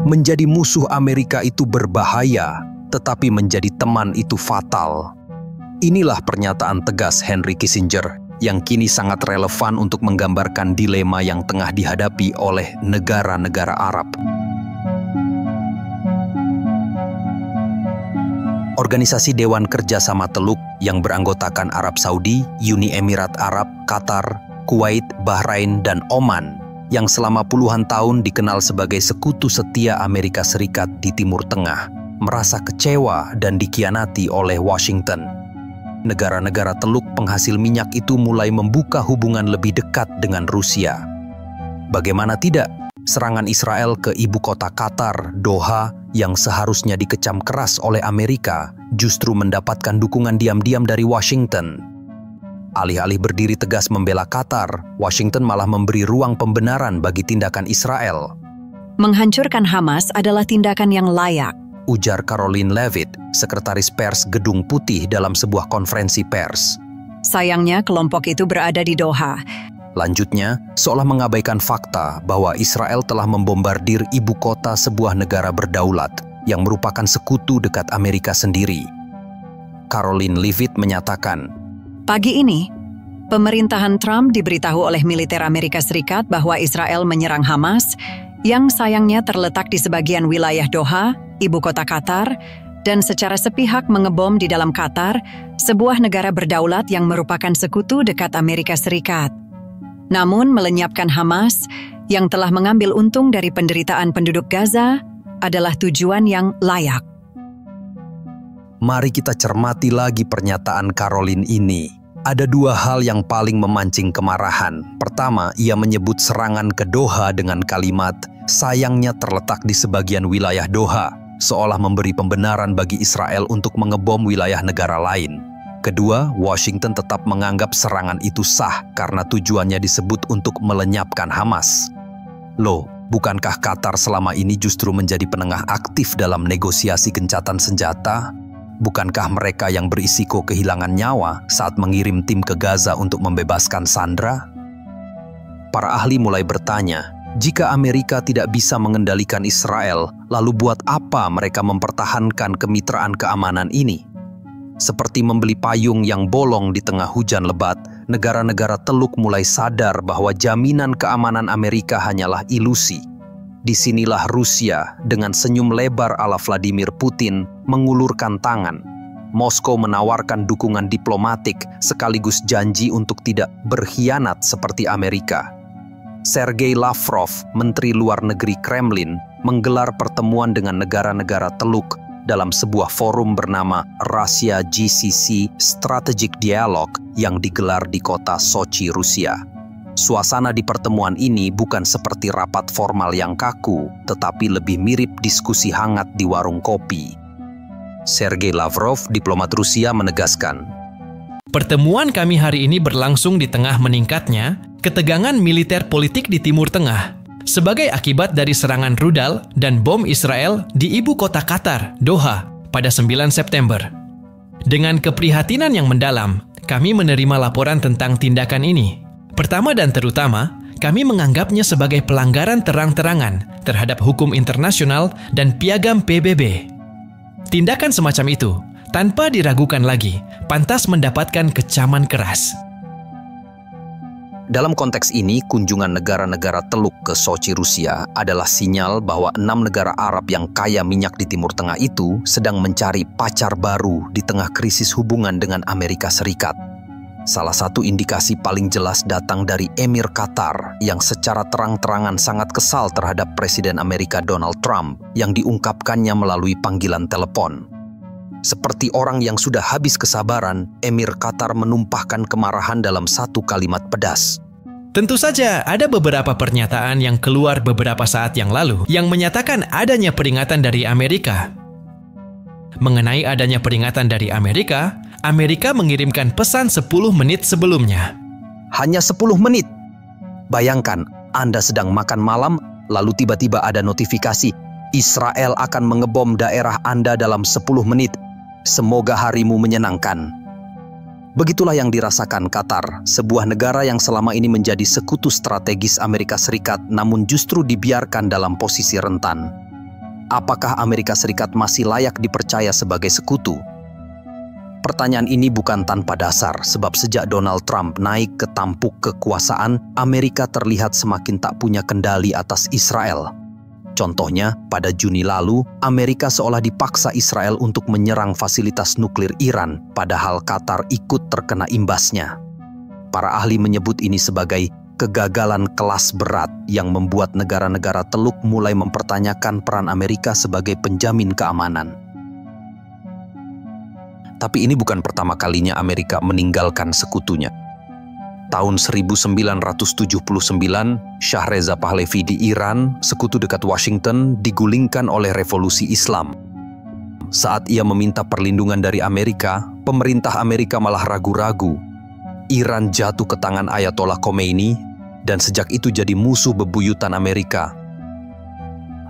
Menjadi musuh Amerika itu berbahaya, tetapi menjadi teman itu fatal. Inilah pernyataan tegas Henry Kissinger yang kini sangat relevan untuk menggambarkan dilema yang tengah dihadapi oleh negara-negara Arab. Organisasi Dewan Kerjasama Teluk yang beranggotakan Arab Saudi, Uni Emirat Arab, Qatar, Kuwait, Bahrain, dan Oman yang selama puluhan tahun dikenal sebagai sekutu setia Amerika Serikat di Timur Tengah, merasa kecewa dan dikhianati oleh Washington. Negara-negara teluk penghasil minyak itu mulai membuka hubungan lebih dekat dengan Rusia. Bagaimana tidak, serangan Israel ke ibu kota Qatar, Doha, yang seharusnya dikecam keras oleh Amerika, justru mendapatkan dukungan diam-diam dari Washington. Alih-alih berdiri tegas membela Qatar, Washington malah memberi ruang pembenaran bagi tindakan Israel. Menghancurkan Hamas adalah tindakan yang layak, ujar Karoline Leavitt, sekretaris pers Gedung Putih dalam sebuah konferensi pers. Sayangnya kelompok itu berada di Doha. Lanjutnya, seolah mengabaikan fakta bahwa Israel telah membombardir ibu kota sebuah negara berdaulat yang merupakan sekutu dekat Amerika sendiri. Karoline Leavitt menyatakan, pagi ini, pemerintahan Trump diberitahu oleh militer Amerika Serikat bahwa Israel menyerang Hamas, yang sayangnya terletak di sebagian wilayah Doha, ibu kota Qatar, dan secara sepihak mengebom di dalam Qatar, sebuah negara berdaulat yang merupakan sekutu dekat Amerika Serikat. Namun, melenyapkan Hamas, yang telah mengambil untung dari penderitaan penduduk Gaza, adalah tujuan yang layak. Mari kita cermati lagi pernyataan Caroline ini. Ada dua hal yang paling memancing kemarahan. Pertama, ia menyebut serangan ke Doha dengan kalimat, sayangnya terletak di sebagian wilayah Doha, seolah memberi pembenaran bagi Israel untuk mengebom wilayah negara lain. Kedua, Washington tetap menganggap serangan itu sah karena tujuannya disebut untuk melenyapkan Hamas. Loh, bukankah Qatar selama ini justru menjadi penengah aktif dalam negosiasi gencatan senjata? Bukankah mereka yang berisiko kehilangan nyawa saat mengirim tim ke Gaza untuk membebaskan sandera? Para ahli mulai bertanya, jika Amerika tidak bisa mengendalikan Israel, lalu buat apa mereka mempertahankan kemitraan keamanan ini? Seperti membeli payung yang bolong di tengah hujan lebat, negara-negara teluk mulai sadar bahwa jaminan keamanan Amerika hanyalah ilusi. Disinilah Rusia dengan senyum lebar ala Vladimir Putin mengulurkan tangan. Moskow menawarkan dukungan diplomatik sekaligus janji untuk tidak berkhianat seperti Amerika. Sergei Lavrov, Menteri Luar Negeri Kremlin, menggelar pertemuan dengan negara-negara teluk dalam sebuah forum bernama Russia GCC Strategic Dialogue yang digelar di kota Sochi, Rusia. Suasana di pertemuan ini bukan seperti rapat formal yang kaku, tetapi lebih mirip diskusi hangat di warung kopi. Sergei Lavrov, diplomat Rusia, menegaskan, pertemuan kami hari ini berlangsung di tengah meningkatnya ketegangan militer politik di Timur Tengah sebagai akibat dari serangan rudal dan bom Israel di ibu kota Qatar, Doha, pada 9 September. Dengan keprihatinan yang mendalam, kami menerima laporan tentang tindakan ini. Pertama dan terutama, kami menganggapnya sebagai pelanggaran terang-terangan terhadap hukum internasional dan piagam PBB. Tindakan semacam itu, tanpa diragukan lagi, pantas mendapatkan kecaman keras. Dalam konteks ini, kunjungan negara-negara teluk ke Sochi, Rusia adalah sinyal bahwa 6 negara Arab yang kaya minyak di Timur Tengah itu sedang mencari pacar baru di tengah krisis hubungan dengan Amerika Serikat. Salah satu indikasi paling jelas datang dari Emir Qatar yang secara terang-terangan sangat kesal terhadap Presiden Amerika Donald Trump yang diungkapkannya melalui panggilan telepon. Seperti orang yang sudah habis kesabaran, Emir Qatar menumpahkan kemarahan dalam satu kalimat pedas. Tentu saja ada beberapa pernyataan yang keluar beberapa saat yang lalu yang menyatakan adanya peringatan dari Amerika. Mengenai adanya peringatan dari Amerika, Amerika mengirimkan pesan 10 menit sebelumnya. Hanya 10 menit? Bayangkan, Anda sedang makan malam, lalu tiba-tiba ada notifikasi, Israel akan mengebom daerah Anda dalam 10 menit. Semoga harimu menyenangkan. Begitulah yang dirasakan Qatar, sebuah negara yang selama ini menjadi sekutu strategis Amerika Serikat namun justru dibiarkan dalam posisi rentan. Apakah Amerika Serikat masih layak dipercaya sebagai sekutu? Pertanyaan ini bukan tanpa dasar, sebab sejak Donald Trump naik ke tampuk kekuasaan, Amerika terlihat semakin tak punya kendali atas Israel. Contohnya, pada Juni lalu, Amerika seolah dipaksa Israel untuk menyerang fasilitas nuklir Iran, padahal Qatar ikut terkena imbasnya. Para ahli menyebut ini sebagai kegagalan kelas berat yang membuat negara-negara Teluk mulai mempertanyakan peran Amerika sebagai penjamin keamanan. Tapi ini bukan pertama kalinya Amerika meninggalkan sekutunya. Tahun 1979, Shah Reza Pahlavi di Iran, sekutu dekat Washington, digulingkan oleh revolusi Islam. Saat ia meminta perlindungan dari Amerika, pemerintah Amerika malah ragu-ragu. Iran jatuh ke tangan Ayatollah Khomeini, dan sejak itu jadi musuh bebuyutan Amerika.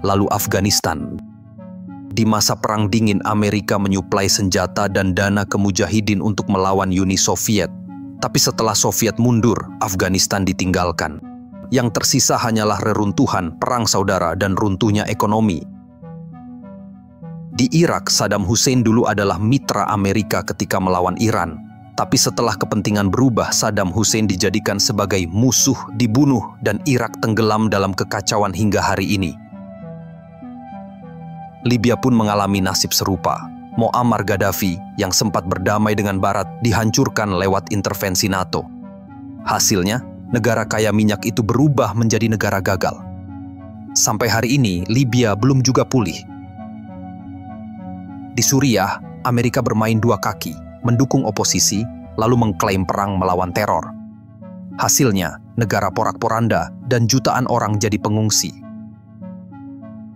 Lalu Afghanistan. Di masa Perang Dingin, Amerika menyuplai senjata dan dana ke mujahidin untuk melawan Uni Soviet. Tapi setelah Soviet mundur, Afghanistan ditinggalkan. Yang tersisa hanyalah reruntuhan, perang saudara, dan runtuhnya ekonomi. Di Irak, Saddam Hussein dulu adalah mitra Amerika ketika melawan Iran. Tapi setelah kepentingan berubah, Saddam Hussein dijadikan sebagai musuh, dibunuh, dan Irak tenggelam dalam kekacauan hingga hari ini. Libya pun mengalami nasib serupa. Muammar Gaddafi yang sempat berdamai dengan Barat dihancurkan lewat intervensi NATO. Hasilnya, negara kaya minyak itu berubah menjadi negara gagal. Sampai hari ini, Libya belum juga pulih. Di Suriah, Amerika bermain dua kaki, mendukung oposisi, lalu mengklaim perang melawan teror. Hasilnya, negara porak-poranda dan jutaan orang jadi pengungsi.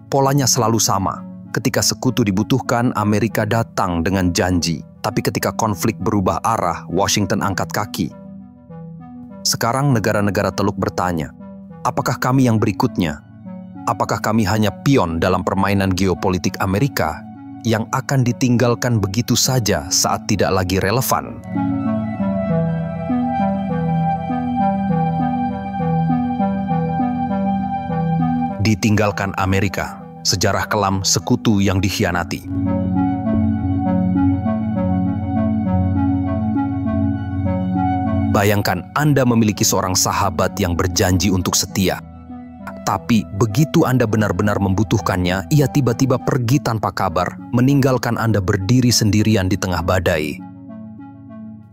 Polanya selalu sama. Ketika sekutu dibutuhkan, Amerika datang dengan janji. Tapi ketika konflik berubah arah, Washington angkat kaki. Sekarang negara-negara Teluk bertanya, apakah kami yang berikutnya? Apakah kami hanya pion dalam permainan geopolitik Amerika yang akan ditinggalkan begitu saja saat tidak lagi relevan? Ditinggalkan Amerika. Sejarah kelam sekutu yang dikhianati. Bayangkan Anda memiliki seorang sahabat yang berjanji untuk setia. Tapi begitu Anda benar-benar membutuhkannya, ia tiba-tiba pergi tanpa kabar, meninggalkan Anda berdiri sendirian di tengah badai.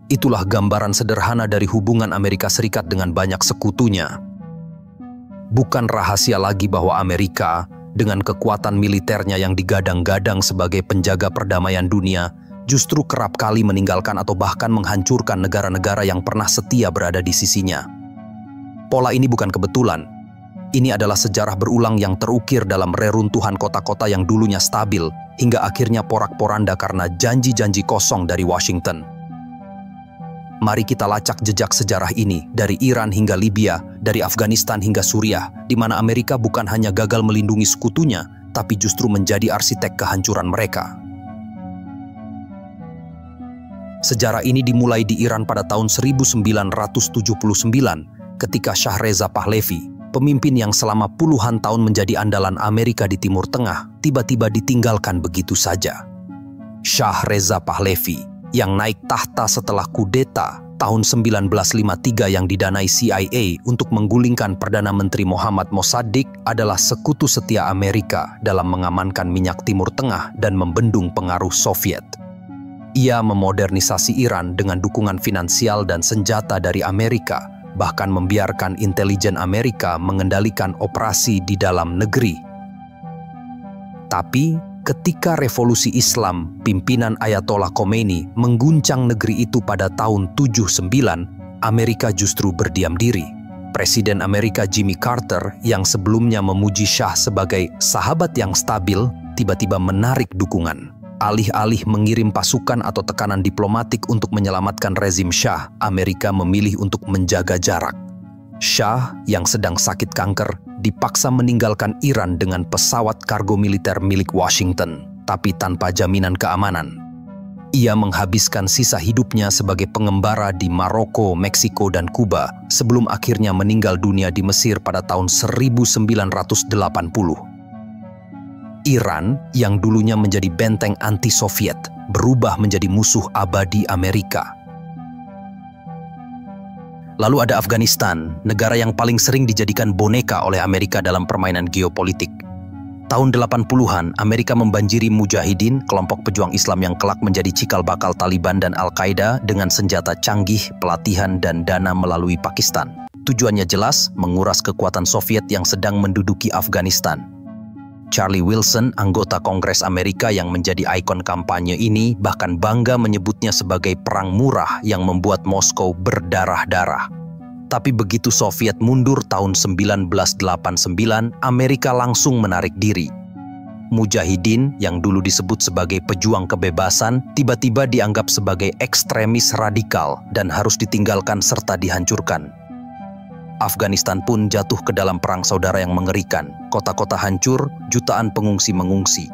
Itulah gambaran sederhana dari hubungan Amerika Serikat dengan banyak sekutunya. Bukan rahasia lagi bahwa Amerika, dengan kekuatan militernya yang digadang-gadang sebagai penjaga perdamaian dunia, justru kerap kali meninggalkan atau bahkan menghancurkan negara-negara yang pernah setia berada di sisinya. Pola ini bukan kebetulan. Ini adalah sejarah berulang yang terukir dalam reruntuhan kota-kota yang dulunya stabil, hingga akhirnya porak-poranda karena janji-janji kosong dari Washington. Mari kita lacak jejak sejarah ini dari Iran hingga Libya, dari Afghanistan hingga Suriah, di mana Amerika bukan hanya gagal melindungi sekutunya, tapi justru menjadi arsitek kehancuran mereka. Sejarah ini dimulai di Iran pada tahun 1979, ketika Shah Reza Pahlavi, pemimpin yang selama puluhan tahun menjadi andalan Amerika di Timur Tengah, tiba-tiba ditinggalkan begitu saja. Shah Reza Pahlavi yang naik tahta setelah kudeta tahun 1953 yang didanai CIA untuk menggulingkan Perdana Menteri Mohammad Mossadegh adalah sekutu setia Amerika dalam mengamankan minyak Timur Tengah dan membendung pengaruh Soviet. Ia memodernisasi Iran dengan dukungan finansial dan senjata dari Amerika, bahkan membiarkan intelijen Amerika mengendalikan operasi di dalam negeri. Tapi ketika revolusi Islam pimpinan Ayatollah Khomeini mengguncang negeri itu pada tahun 79, Amerika justru berdiam diri. Presiden Amerika Jimmy Carter yang sebelumnya memuji Shah sebagai sahabat yang stabil, tiba-tiba menarik dukungan. Alih-alih mengirim pasukan atau tekanan diplomatik untuk menyelamatkan rezim Shah, Amerika memilih untuk menjaga jarak. Shah yang sedang sakit kanker dipaksa meninggalkan Iran dengan pesawat kargo militer milik Washington, tapi tanpa jaminan keamanan. Ia menghabiskan sisa hidupnya sebagai pengembara di Maroko, Meksiko, dan Kuba sebelum akhirnya meninggal dunia di Mesir pada tahun 1980. Iran, yang dulunya menjadi benteng anti-Soviet, berubah menjadi musuh abadi Amerika. Lalu ada Afghanistan, negara yang paling sering dijadikan boneka oleh Amerika dalam permainan geopolitik. Tahun 80-an, Amerika membanjiri mujahidin, kelompok pejuang Islam yang kelak menjadi cikal bakal Taliban dan Al-Qaeda dengan senjata canggih, pelatihan, dan dana melalui Pakistan. Tujuannya jelas, menguras kekuatan Soviet yang sedang menduduki Afghanistan. Charlie Wilson, anggota Kongres Amerika yang menjadi ikon kampanye ini, bahkan bangga menyebutnya sebagai perang murah yang membuat Moskow berdarah-darah. Tapi begitu Soviet mundur tahun 1989, Amerika langsung menarik diri. Mujahidin, yang dulu disebut sebagai pejuang kebebasan, tiba-tiba dianggap sebagai ekstremis radikal dan harus ditinggalkan serta dihancurkan. Afghanistan pun jatuh ke dalam perang saudara yang mengerikan. Kota-kota hancur, jutaan pengungsi mengungsi.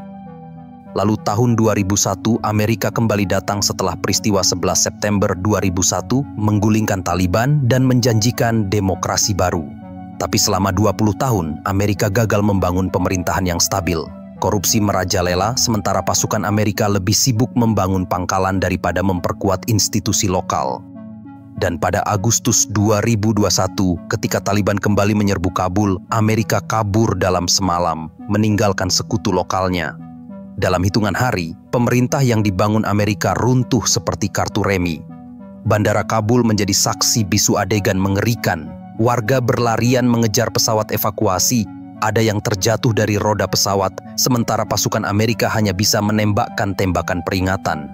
Lalu tahun 2001, Amerika kembali datang setelah peristiwa 11 September 2001, menggulingkan Taliban dan menjanjikan demokrasi baru. Tapi selama 20 tahun, Amerika gagal membangun pemerintahan yang stabil. Korupsi merajalela, sementara pasukan Amerika lebih sibuk membangun pangkalan daripada memperkuat institusi lokal. Dan pada Agustus 2021, ketika Taliban kembali menyerbu Kabul, Amerika kabur dalam semalam, meninggalkan sekutu lokalnya. Dalam hitungan hari, pemerintah yang dibangun Amerika runtuh seperti kartu remi. Bandara Kabul menjadi saksi bisu adegan mengerikan. Warga berlarian mengejar pesawat evakuasi. Ada yang terjatuh dari roda pesawat, sementara pasukan Amerika hanya bisa menembakkan tembakan peringatan.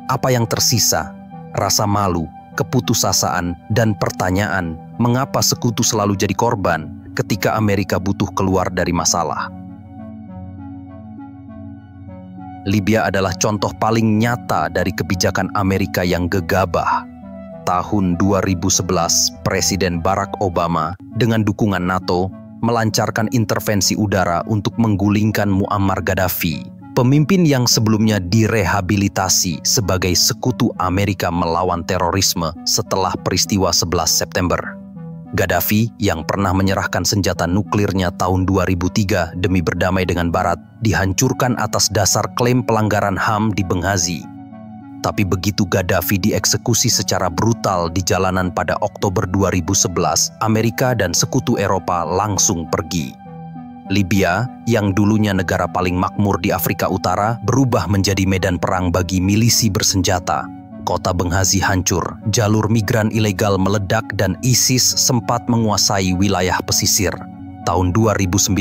Apa yang tersisa? Rasa malu, keputusasaan, dan pertanyaan, mengapa sekutu selalu jadi korban ketika Amerika butuh keluar dari masalah? Libya adalah contoh paling nyata dari kebijakan Amerika yang gegabah. Tahun 2011, Presiden Barack Obama dengan dukungan NATO melancarkan intervensi udara untuk menggulingkan Muammar Gaddafi, pemimpin yang sebelumnya direhabilitasi sebagai sekutu Amerika melawan terorisme setelah peristiwa 11 September. Gaddafi yang pernah menyerahkan senjata nuklirnya tahun 2003 demi berdamai dengan Barat, dihancurkan atas dasar klaim pelanggaran HAM di Benghazi. Tapi begitu Gaddafi dieksekusi secara brutal di jalanan pada Oktober 2011, Amerika dan sekutu Eropa langsung pergi. Libya, yang dulunya negara paling makmur di Afrika Utara, berubah menjadi medan perang bagi milisi bersenjata. Kota Benghazi hancur, jalur migran ilegal meledak dan ISIS sempat menguasai wilayah pesisir. Tahun 2019,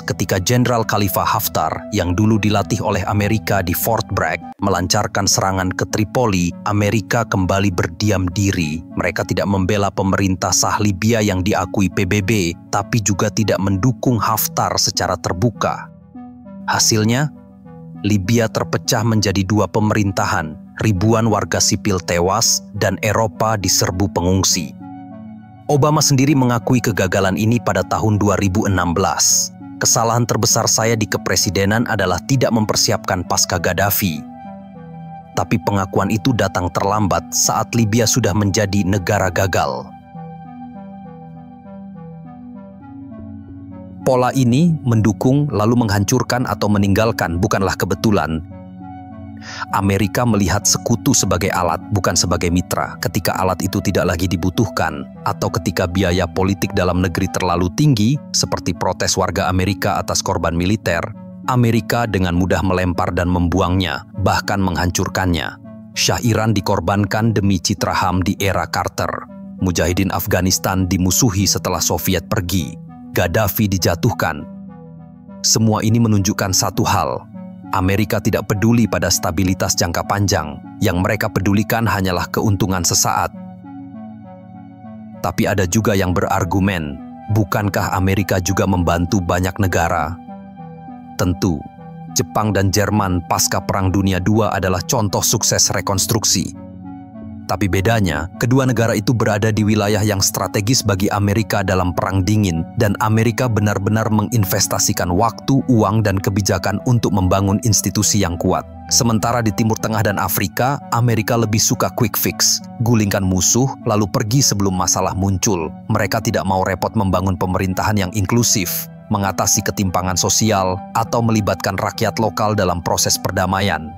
ketika Jenderal Khalifa Haftar yang dulu dilatih oleh Amerika di Fort Bragg melancarkan serangan ke Tripoli, Amerika kembali berdiam diri. Mereka tidak membela pemerintah sah Libya yang diakui PBB, tapi juga tidak mendukung Haftar secara terbuka. Hasilnya, Libya terpecah menjadi dua pemerintahan, ribuan warga sipil tewas, dan Eropa diserbu pengungsi. Obama sendiri mengakui kegagalan ini pada tahun 2016. Kesalahan terbesar saya di kepresidenan adalah tidak mempersiapkan pasca Gaddafi. Tapi pengakuan itu datang terlambat saat Libya sudah menjadi negara gagal. Pola ini mendukung lalu menghancurkan atau meninggalkan bukanlah kebetulan. Amerika melihat sekutu sebagai alat, bukan sebagai mitra. Ketika alat itu tidak lagi dibutuhkan, atau ketika biaya politik dalam negeri terlalu tinggi, seperti protes warga Amerika atas korban militer, Amerika dengan mudah melempar dan membuangnya, bahkan menghancurkannya. Shah Iran dikorbankan demi citra HAM di era Carter. Mujahidin Afghanistan dimusuhi setelah Soviet pergi. Gaddafi dijatuhkan. Semua ini menunjukkan satu hal. Amerika tidak peduli pada stabilitas jangka panjang. Yang mereka pedulikan hanyalah keuntungan sesaat. Tapi ada juga yang berargumen, bukankah Amerika juga membantu banyak negara? Tentu, Jepang dan Jerman pasca Perang Dunia II adalah contoh sukses rekonstruksi. Tapi bedanya, kedua negara itu berada di wilayah yang strategis bagi Amerika dalam Perang Dingin, dan Amerika benar-benar menginvestasikan waktu, uang, dan kebijakan untuk membangun institusi yang kuat. Sementara di Timur Tengah dan Afrika, Amerika lebih suka quick fix, gulingkan musuh, lalu pergi sebelum masalah muncul. Mereka tidak mau repot membangun pemerintahan yang inklusif, mengatasi ketimpangan sosial, atau melibatkan rakyat lokal dalam proses perdamaian.